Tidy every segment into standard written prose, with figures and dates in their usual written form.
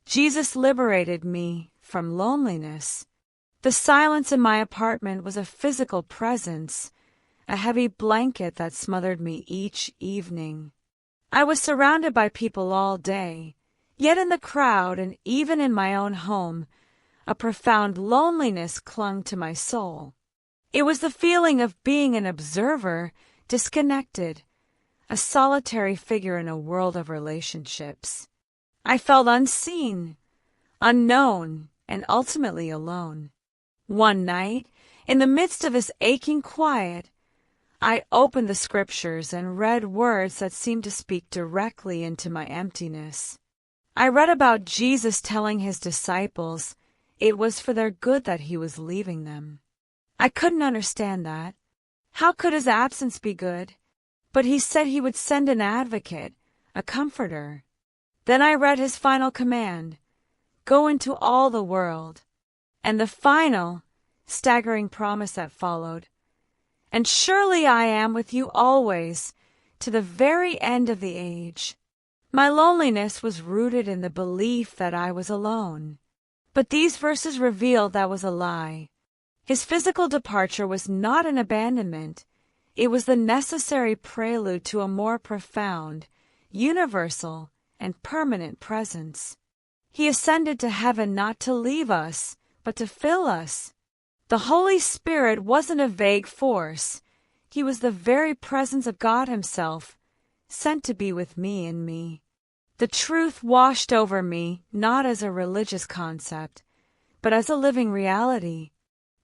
Jesus liberated me from loneliness. The silence in my apartment was a physical presence, a heavy blanket that smothered me each evening. I was surrounded by people all day, yet in the crowd and even in my own home, a profound loneliness clung to my soul. It was the feeling of being an observer, disconnected, a solitary figure in a world of relationships. I felt unseen, unknown, and ultimately alone. One night, in the midst of this aching quiet, I opened the scriptures and read words that seemed to speak directly into my emptiness. I read about Jesus telling his disciples it was for their good that he was leaving them. I couldn't understand that. How could his absence be good? But he said he would send an advocate, a comforter. Then I read his final command, go into all the world, and the final, staggering promise that followed, and surely I am with you always, to the very end of the age. My loneliness was rooted in the belief that I was alone. But these verses revealed that was a lie. His physical departure was not an abandonment. It was the necessary prelude to a more profound, universal, and permanent presence. He ascended to heaven not to leave us, but to fill us. The Holy Spirit wasn't a vague force. He was the very presence of God himself, sent to be with me and me. The truth washed over me, not as a religious concept, but as a living reality.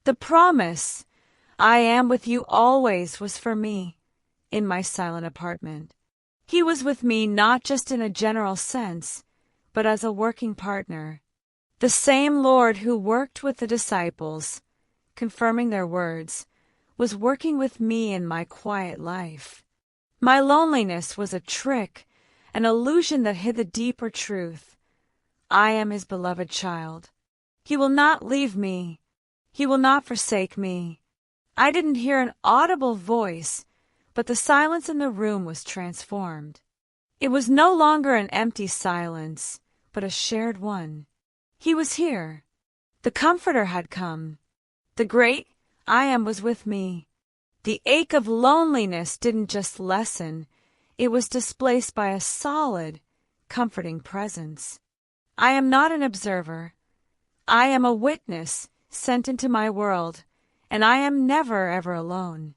The promise, I am with you always, was for me, in my silent apartment. He was with me not just in a general sense, but as a working partner. The same Lord who worked with the disciples, confirming their words, was working with me in my quiet life. My loneliness was a trick, an illusion that hid the deeper truth. I am his beloved child. He will not leave me. He will not forsake me. I didn't hear an audible voice, but the silence in the room was transformed. It was no longer an empty silence, but a shared one. He was here. The Comforter had come. The great I Am was with me. The ache of loneliness didn't just lessen, it was displaced by a solid, comforting presence. I am not an observer. I am a witness sent into my world, and I am never ever alone.